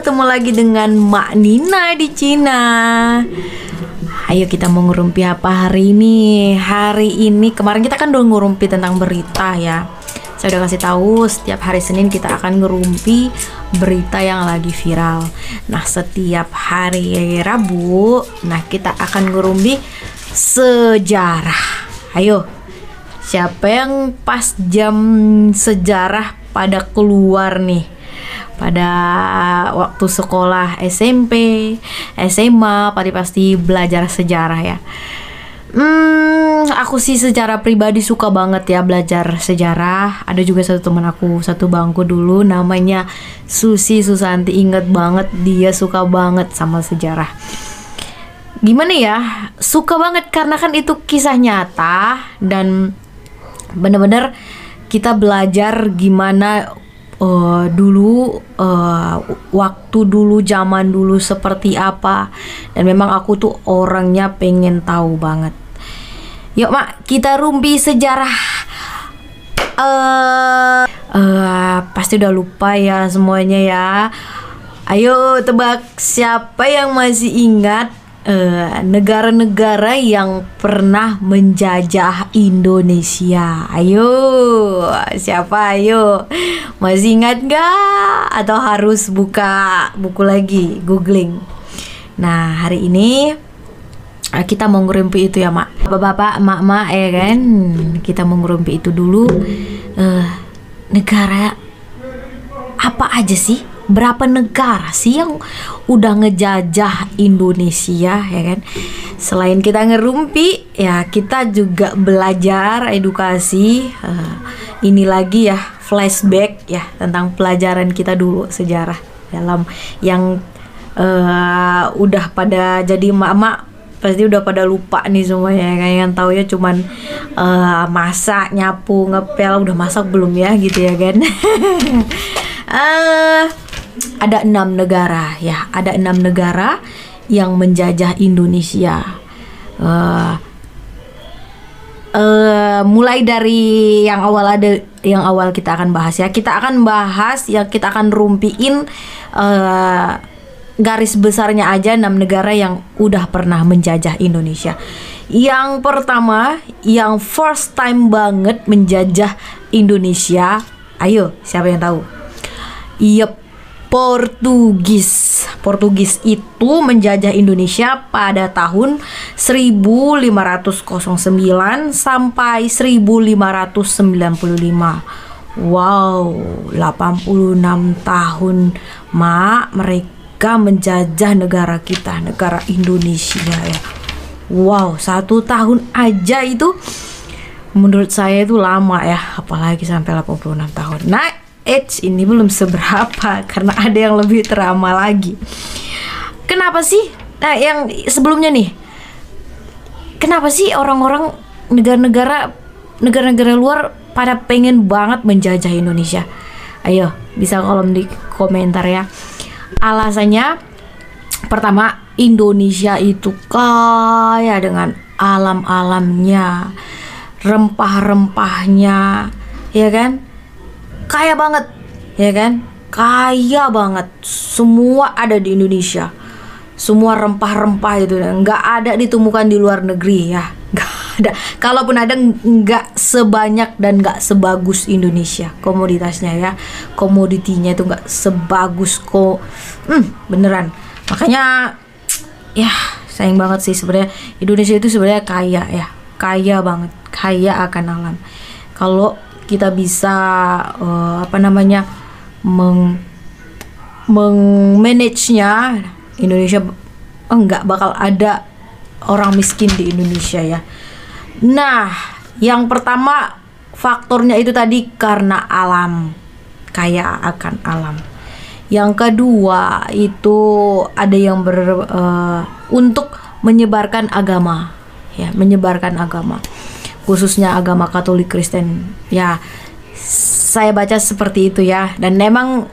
ketemu lagi dengan Mak Nina di Cina. Ayo kita mau ngerumpi apa hari ini? Hari ini kemarin kita kan udah ngerumpi tentang berita ya. Saya udah kasih tahu setiap hari Senin kita akan ngerumpi berita yang lagi viral. Nah, setiap hari Rabu, kita akan ngerumpi sejarah. Ayo, siapa yang pas jam sejarah pada keluar nih? Pada waktu sekolah SMP, SMA, pasti belajar sejarah ya. Aku sih secara pribadi suka banget ya belajar sejarah. Ada juga satu teman aku, satu bangku dulu, namanya Susanti. Ingat banget, dia suka banget sama sejarah. Gimana ya, suka banget karena kan itu kisah nyata dan bener-bener kita belajar gimana dulu waktu dulu, zaman dulu seperti apa. Dan memang aku tuh orangnya pengen tahu banget. Yuk Mak, kita rumpi sejarah. Pasti udah lupa ya semuanya ya. Ayo tebak, siapa yang masih ingat negara-negara yang pernah menjajah Indonesia? Ayo, siapa? Ayo, masih ingat gak? Atau harus buka buku lagi, googling? Nah, hari ini kita mau ngerumpi itu ya Mak. Bapak-bapak, emak-emak ya kan. Kita mau ngerumpi itu dulu. Negara apa aja sih? Berapa negara sih yang udah ngejajah Indonesia ya kan? Selain kita ngerumpi ya, kita juga belajar edukasi. Ini lagi ya, flashback ya tentang pelajaran kita dulu sejarah dalam yang udah pada jadi emak-emak pasti udah pada lupa nih semuanya kan. Yang tahu ya cuman masak, nyapu, ngepel. Udah masak belum ya gitu ya kan. Ada 6 negara ya, ada 6 negara yang menjajah Indonesia. Mulai dari yang awal kita akan bahas ya. Kita akan bahas ya, kita akan rumpiin garis besarnya aja 6 negara yang udah pernah menjajah Indonesia. Yang pertama, yang first time banget menjajah Indonesia. Ayo, siapa yang tahu? Yep, Portugis. Portugis itu menjajah Indonesia pada tahun 1509 sampai 1595. Wow, 86 tahun Mak, mereka menjajah negara kita, negara Indonesia ya. Wow, 1 tahun aja itu menurut saya itu lama ya, apalagi sampai 86 tahun. Nah, ini belum seberapa karena ada yang lebih teramal lagi. Kenapa sih? Nah, yang sebelumnya nih, kenapa sih orang-orang negara-negara luar pada pengen banget menjajah Indonesia? Ayo, bisa kolom di komentar ya. Alasannya, pertama, Indonesia itu kaya dengan alam-alamnya, rempah-rempahnya, ya kan? Kaya banget, ya kan? Kaya banget. Semua ada di Indonesia. Semua rempah-rempah itu nggak ada ditemukan di luar negeri ya. Nggak ada. Kalaupun ada, nggak sebanyak dan nggak sebagus Indonesia komoditasnya ya. Komoditinya itu nggak sebagus beneran. Makanya ya sayang banget sih sebenarnya. Indonesia itu sebenarnya kaya ya. Kaya banget. Kaya akan alam. Kalau kita bisa meng-manage-nya, Indonesia nggak bakal ada orang miskin di Indonesia ya. Nah, yang pertama faktornya itu tadi karena alam, kaya akan alam. Yang kedua itu ada yang untuk menyebarkan agama ya, menyebarkan agama, khususnya agama Katolik Kristen ya. Saya baca seperti itu ya. Dan emang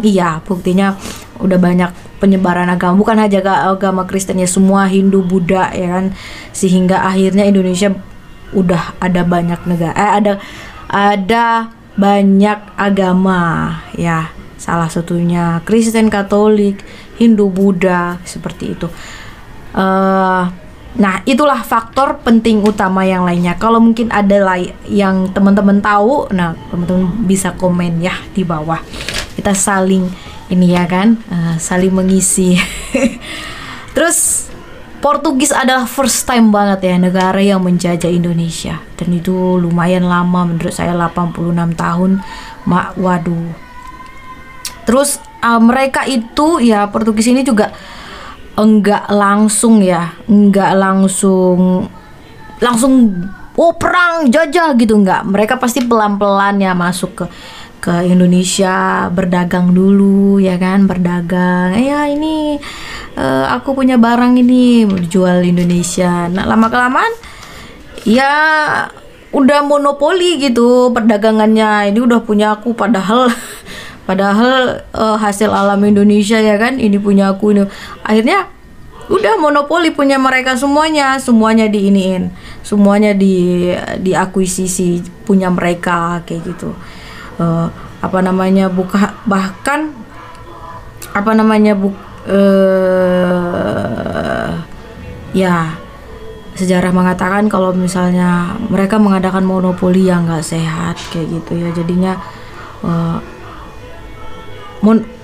iya, buktinya udah banyak penyebaran agama, bukan hanya agama Kristen ya, semua Hindu, Buddha ya kan. Sehingga akhirnya Indonesia udah ada banyak negara, ada banyak agama ya. salah satunya Kristen, Katolik, Hindu, Buddha, seperti itu. Nah, itulah faktor penting utama yang lainnya. Kalau mungkin ada yang teman-teman tahu, nah teman-teman bisa komen ya di bawah. Kita saling ini ya kan, saling mengisi. Terus Portugis adalah first time banget ya negara yang menjajah Indonesia, dan itu lumayan lama menurut saya, 86 tahun. Waduh. Terus mereka itu ya, Portugis ini juga enggak langsung perang jajah gitu, enggak. Mereka pasti pelan-pelan ya masuk ke Indonesia, berdagang dulu ya kan, berdagang. Ya ini aku punya barang ini mau dijual Indonesia. Nah, lama-kelamaan ya udah monopoli gitu perdagangannya. Ini udah punya aku, padahal hasil alam Indonesia ya kan, ini punya aku ini. Akhirnya udah monopoli punya mereka semuanya diiniin, semuanya diakuisisi punya mereka kayak gitu. Ya sejarah mengatakan kalau misalnya mereka mengadakan monopoli yang nggak sehat kayak gitu ya, jadinya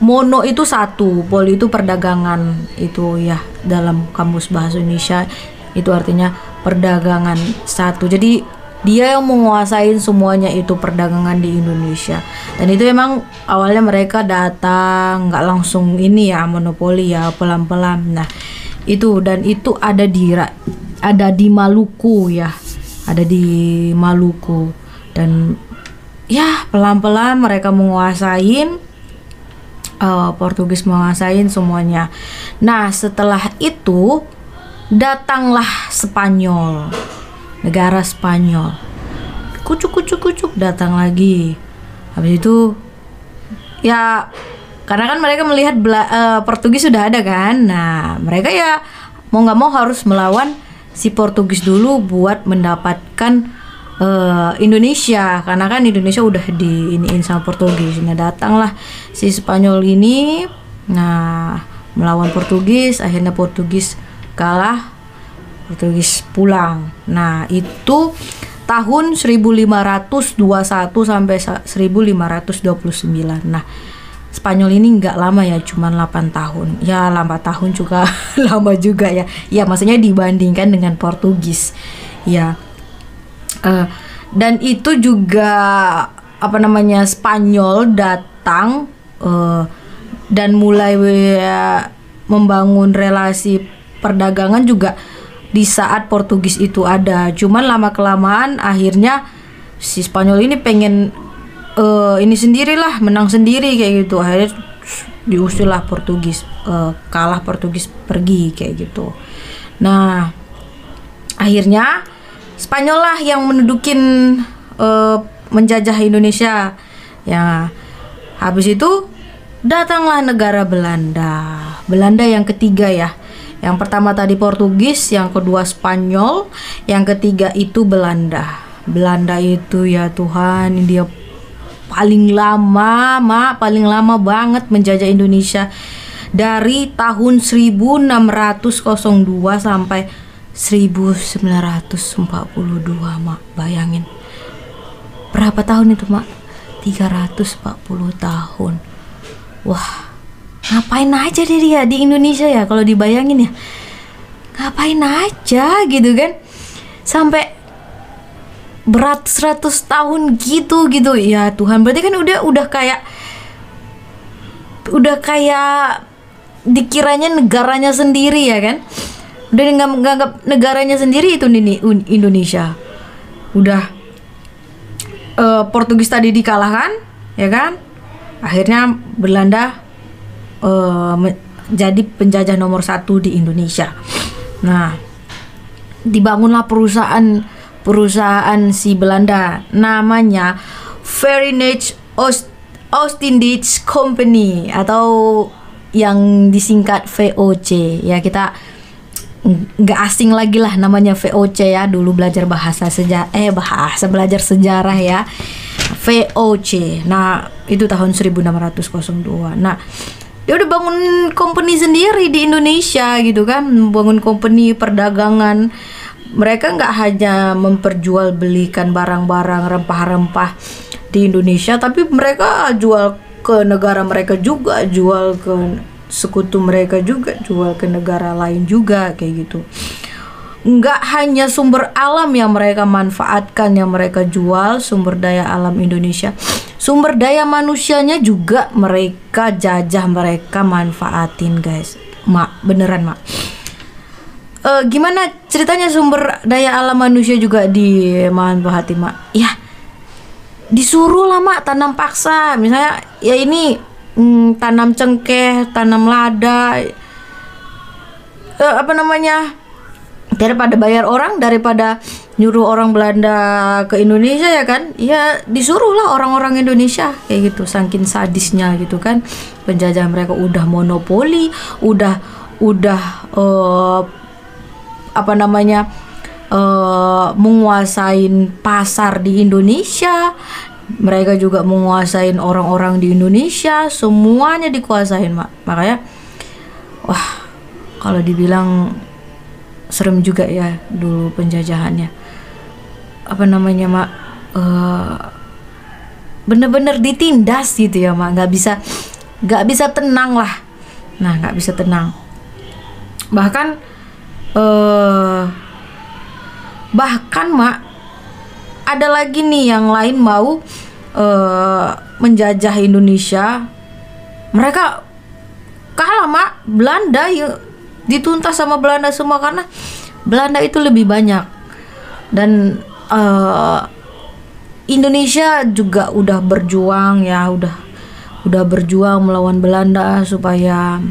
mono itu satu, poli itu perdagangan, itu ya dalam kamus bahasa Indonesia itu artinya perdagangan satu. Jadi dia yang menguasain semuanya itu perdagangan di Indonesia. Dan itu emang awalnya mereka datang nggak langsung ini ya monopoli ya, pelan-pelan. Nah itu, dan itu ada di Maluku ya, ada di Maluku, dan ya pelan-pelan mereka menguasain. Portugis menguasain semuanya. Nah setelah itu datanglah Spanyol, negara Spanyol, kucuk datang lagi. Habis itu ya karena kan mereka melihat Portugis sudah ada kan, nah mereka ya mau nggak mau harus melawan si Portugis dulu buat mendapatkan Indonesia, karena kan Indonesia udah diiniin sama Portugis. Nah datanglah si Spanyol ini, nah melawan Portugis. Akhirnya Portugis kalah, Portugis pulang. Nah itu tahun 1521 sampai 1529. Nah Spanyol ini nggak lama ya, cuma 8 tahun. Ya 8 tahun juga lama juga ya. Ya maksudnya dibandingkan dengan Portugis ya. Dan itu juga Spanyol datang dan mulai membangun relasi perdagangan juga di saat Portugis itu ada. Cuman lama kelamaan akhirnya si Spanyol ini pengen ini sendirilah, menang sendiri kayak gitu. Akhirnya diusirlah Portugis, kalah Portugis, pergi kayak gitu. Nah akhirnya Spanyol lah yang mendudukin menjajah Indonesia ya. Habis itu datanglah negara Belanda yang ketiga ya. Yang pertama tadi Portugis, yang kedua Spanyol, yang ketiga itu Belanda. Belanda itu ya Tuhan, dia paling lama banget menjajah Indonesia, dari tahun 1602 sampai 1942, Mak. Bayangin berapa tahun itu, Mak? 340 tahun. Wah, ngapain aja dia di Indonesia ya, kalau dibayangin ya. Ngapain aja gitu kan, sampai beratus-ratus tahun gitu ya Tuhan. Berarti kan udah kayak dikiranya negaranya sendiri ya kan. Udah nganggap negaranya sendiri itu Indonesia. Udah Portugis tadi dikalahkan ya kan. Akhirnya Belanda jadi penjajah nomor 1 di Indonesia. Nah dibangunlah perusahaan si Belanda, namanya Verenigd Oost-Indisch Company atau yang disingkat VOC ya. Kita nggak asing lagi lah namanya VOC ya, dulu belajar belajar sejarah ya. VOC. Nah, itu tahun 1602. Nah, dia udah bangun company sendiri di Indonesia gitu kan, bangun company perdagangan. Mereka nggak hanya memperjualbelikan barang-barang rempah-rempah di Indonesia, tapi mereka jual ke negara mereka juga, jual ke sekutu mereka juga, jual ke negara lain juga kayak gitu. Nggak hanya sumber alam yang mereka manfaatkan, yang mereka jual, sumber daya alam Indonesia, sumber daya manusianya juga mereka jajah, mereka manfaatin guys. Mak, beneran mak. Gimana ceritanya sumber daya alam manusia juga dimanfaatin mak? Ya, disuruh lah mak tanam paksa. Misalnya ya ini tanam cengkeh, tanam lada, daripada bayar orang, daripada nyuruh orang Belanda ke Indonesia ya kan, ya disuruhlah orang-orang Indonesia kayak gitu. Saking sadisnya gitu kan, penjajah mereka udah monopoli, udah menguasain pasar di Indonesia. Mereka juga menguasain orang-orang di Indonesia, semuanya dikuasain mak. Makanya wah, kalau dibilang serem juga ya dulu penjajahannya. Mak, bener-bener ditindas gitu ya mak, nggak bisa tenang lah. Nah, nggak bisa tenang. Bahkan mak, ada lagi nih yang lain mau menjajah Indonesia. Mereka kalah mak, Belanda ya, dituntas sama Belanda semua karena Belanda itu lebih banyak. Dan Indonesia juga udah berjuang ya, udah berjuang melawan Belanda supaya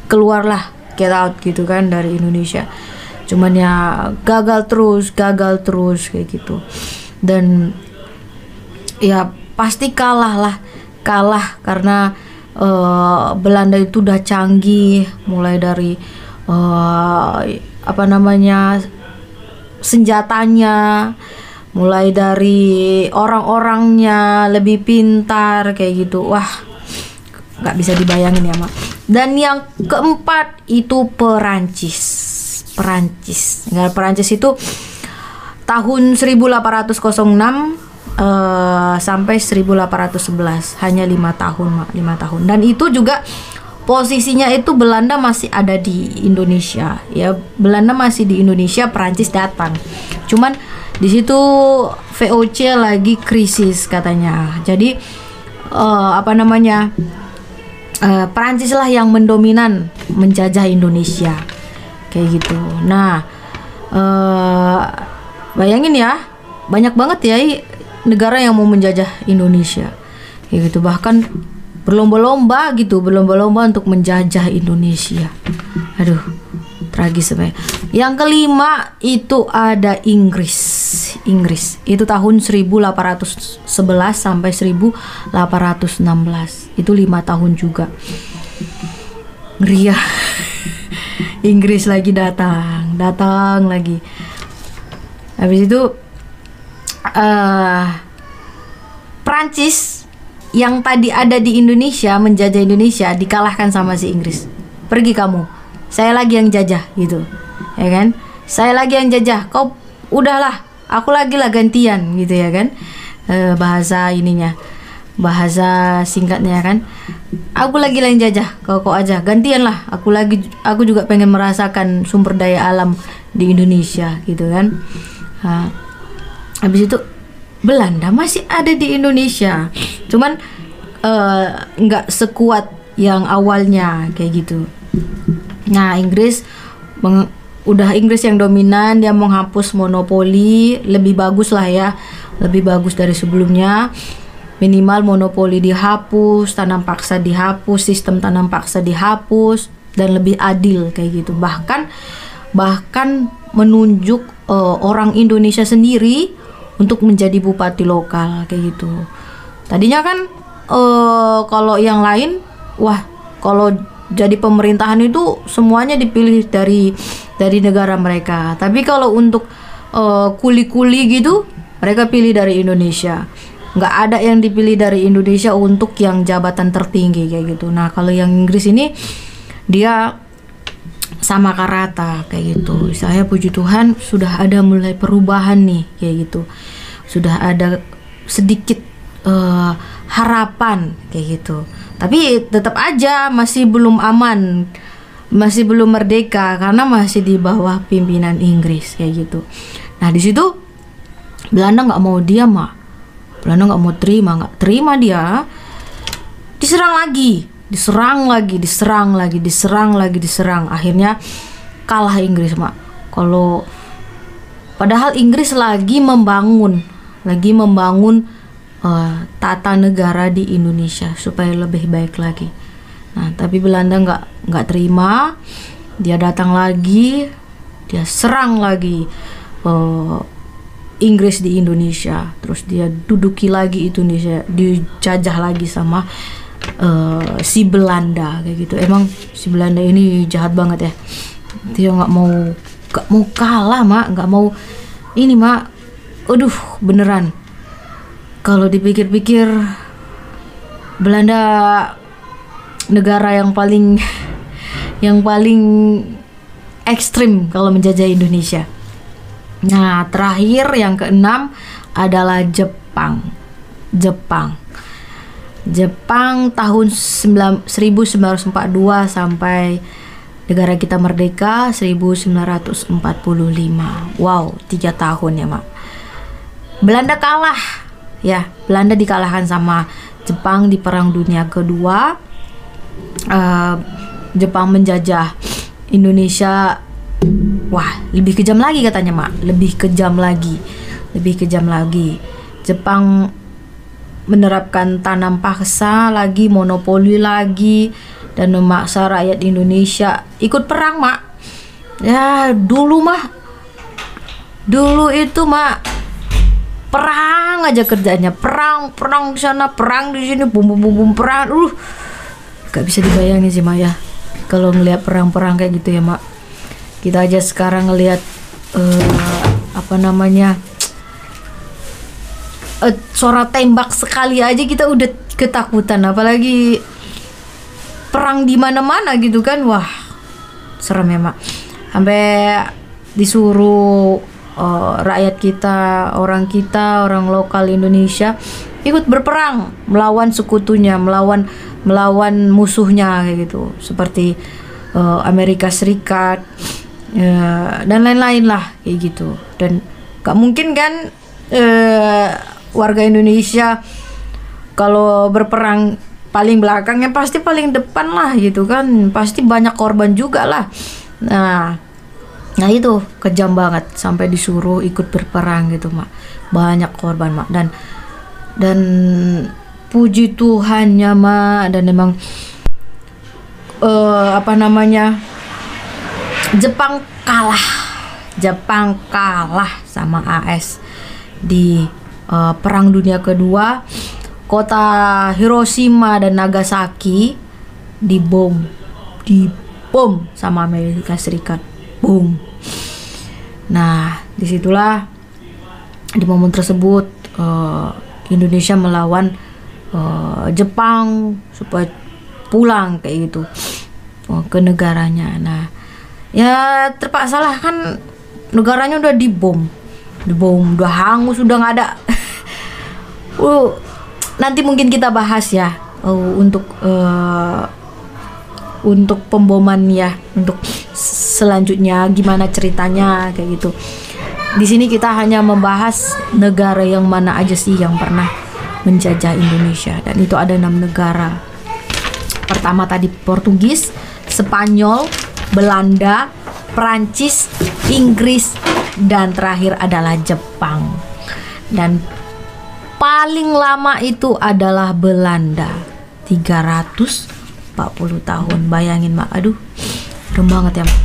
keluarlah, get out gitu kan dari Indonesia. Cuman ya gagal terus kayak gitu. Dan ya pasti kalah karena Belanda itu udah canggih, mulai dari senjatanya, mulai dari orang-orangnya lebih pintar kayak gitu. Wah, nggak bisa dibayangin ya mak. Dan yang keempat itu Perancis. Perancis itu tahun 1806 sampai 1811, hanya 5 tahun mak, 5 tahun. Dan itu juga posisinya itu Belanda masih ada di Indonesia ya, Belanda masih di Indonesia, Perancis datang. Cuman di situ VOC lagi krisis katanya. Jadi Perancis lah yang mendominan menjajah Indonesia kayak gitu. Nah, bayangin ya, banyak banget ya negara yang mau menjajah Indonesia kayak gitu. Bahkan berlomba-lomba untuk menjajah Indonesia. Aduh, tragis sebenarnya. Yang kelima itu ada Inggris. Itu tahun 1811 sampai 1816. Itu 5 tahun juga. Ngeri ya. Inggris lagi datang lagi. Habis itu Prancis yang tadi ada di Indonesia, menjajah Indonesia, dikalahkan sama si Inggris. Pergi kamu, saya lagi yang jajah gitu, ya kan? Saya lagi yang jajah, kau udahlah, aku lagi lah gantian gitu ya kan? Bahasa singkatnya kan? Aku lagi lah yang jajah, kau aja gantian lah. Aku juga pengen merasakan sumber daya alam di Indonesia gitu kan? Habis itu Belanda masih ada di Indonesia, cuman nggak sekuat yang awalnya kayak gitu. Nah, Inggris yang dominan, dia menghapus monopoli, lebih bagus lah ya, lebih bagus dari sebelumnya. Minimal monopoli dihapus, tanam paksa dihapus, sistem tanam paksa dihapus, dan lebih adil kayak gitu. Bahkan menunjuk orang Indonesia sendiri untuk menjadi bupati lokal kayak gitu. Tadinya kan kalau yang lain, kalau jadi pemerintahan itu semuanya dipilih dari negara mereka. Tapi kalau untuk kuli-kuli gitu, mereka pilih dari Indonesia. nggak ada yang dipilih dari Indonesia untuk yang jabatan tertinggi kayak gitu. Nah kalau yang Inggris ini dia sama rata kayak gitu. Saya puji Tuhan sudah ada mulai perubahan nih kayak gitu, sudah ada sedikit harapan kayak gitu. Tapi tetap aja masih belum aman, masih belum merdeka karena masih di bawah pimpinan Inggris kayak gitu. Nah di situ Belanda nggak mau diam, Mak. Belanda nggak mau nggak terima dia. Diserang lagi. Akhirnya kalah Inggris, Mak. Kalau padahal Inggris lagi membangun tata negara di Indonesia supaya lebih baik lagi. Nah, tapi Belanda nggak terima. Dia datang lagi, dia serang lagi Inggris di Indonesia. Terus dia duduki lagi Indonesia, dijajah lagi sama si Belanda kayak gitu. Emang si Belanda ini jahat banget ya. Dia nggak mau kalah, Mak. Nggak mau ini, Mak. Aduh, beneran. Kalau dipikir-pikir, Belanda negara yang paling ekstrim kalau menjajah Indonesia. Nah, terakhir yang keenam adalah Jepang tahun 1942 sampai negara kita merdeka 1945. Wow, 3 tahun ya, Mak. Belanda kalah ya. Belanda dikalahkan sama Jepang di Perang Dunia Kedua. Jepang menjajah Indonesia. Wah, lebih kejam lagi katanya, Mak. Lebih kejam lagi. Jepang menerapkan tanam paksa lagi, monopoli lagi, dan memaksa rakyat Indonesia ikut perang, Mak. Ya, dulu itu, Mak, perang aja kerjanya. Perang di sana, perang di sini, bum perang. Gak bisa dibayangin sih, Mak, ya. Kalau ngelihat perang-perang kayak gitu ya, Mak. Kita aja sekarang ngelihat suara tembak sekali aja kita udah ketakutan, apalagi perang di mana-mana gitu kan. Wah, serem ya, Mak. Sampai disuruh rakyat kita, orang lokal Indonesia ikut berperang melawan sekutunya, melawan musuhnya kayak gitu, seperti Amerika Serikat dan lain-lain lah kayak gitu. Dan gak mungkin kan warga Indonesia kalau berperang paling belakangnya, pasti paling depan lah gitu kan, pasti banyak korban juga lah. Nah itu kejam banget sampai disuruh ikut berperang gitu, Mak. Banyak korban, Mak. Dan puji Tuhannya, Mak, dan emang Jepang kalah sama AS di Perang Dunia Kedua. Kota Hiroshima dan Nagasaki dibom sama Amerika Serikat. Boom. Nah, disitulah di momen tersebut Indonesia melawan Jepang supaya pulang kayak gitu ke negaranya. Nah, ya terpaksa lah, kan negaranya udah dibom, udah hangus, udah nggak ada. Nanti mungkin kita bahas ya untuk pemboman ya, untuk selanjutnya gimana ceritanya kayak gitu. Di sini kita hanya membahas negara yang mana aja sih yang pernah menjajah Indonesia, dan itu ada 6 negara. Pertama tadi Portugis, Spanyol, Belanda, Prancis, Inggris, dan terakhir adalah Jepang. Dan paling lama itu adalah Belanda, 340 tahun. Bayangin, Mak. Aduh, serem banget ya, Mak.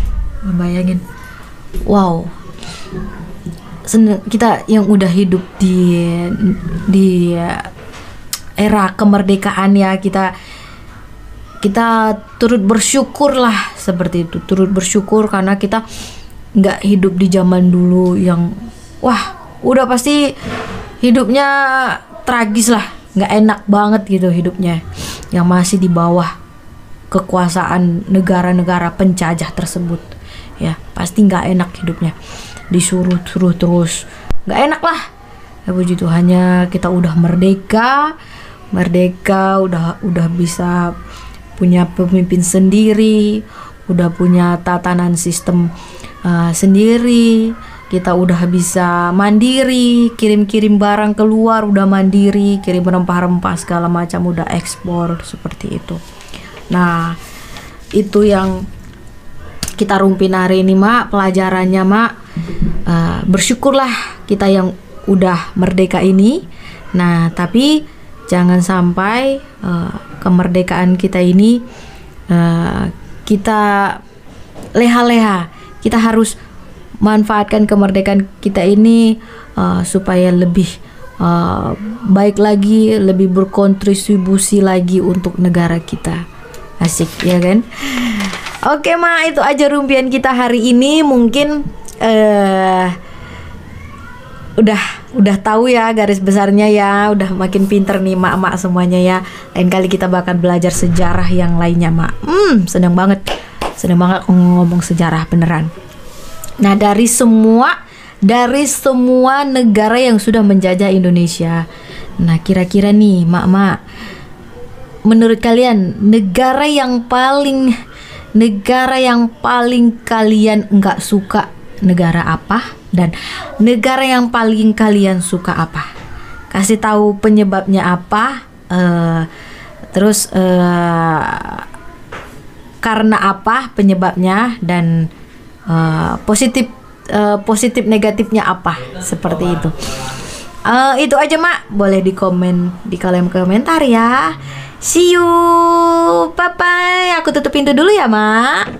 Bayangin. Wow. Kita yang udah hidup di era kemerdekaan ya, kita turut bersyukur lah seperti itu. Turut bersyukur karena kita nggak hidup di zaman dulu yang udah pasti hidupnya tragis lah, nggak enak banget gitu hidupnya, yang masih di bawah kekuasaan negara-negara penjajah tersebut. Ya pasti nggak enak hidupnya, disuruh terus, nggak enak lah. Ya puji Tuhan, hanya kita udah merdeka, udah bisa punya pemimpin sendiri, udah punya tatanan sistem sendiri, kita udah bisa mandiri, kirim barang keluar udah mandiri, kirim rempah-rempah segala macam udah ekspor seperti itu. Nah itu yang kita rumpin hari ini Mak, pelajarannya Mak. Bersyukurlah kita yang udah merdeka ini. Nah tapi jangan sampai kemerdekaan kita ini kita leha-leha. Kita harus manfaatkan kemerdekaan kita ini supaya lebih baik lagi, lebih berkontribusi lagi untuk negara kita. Asik ya kan? Oke Mak, itu aja rumpian kita hari ini. Mungkin udah tahu ya garis besarnya ya, udah makin pinter nih mak-mak semuanya ya. Lain kali kita bakal belajar sejarah yang lainnya Mak. Seneng banget ngomong sejarah beneran. Nah dari semua negara yang sudah menjajah Indonesia, nah kira-kira nih mak-mak, menurut kalian negara yang paling kalian nggak suka negara apa? Dan negara yang paling kalian suka apa? Kasih tahu penyebabnya apa, terus karena apa penyebabnya, dan positif negatifnya apa, seperti itu. Itu aja Mak, boleh di komen di kolom komentar ya. See you, bye bye. Aku tutup pintu dulu ya Mak.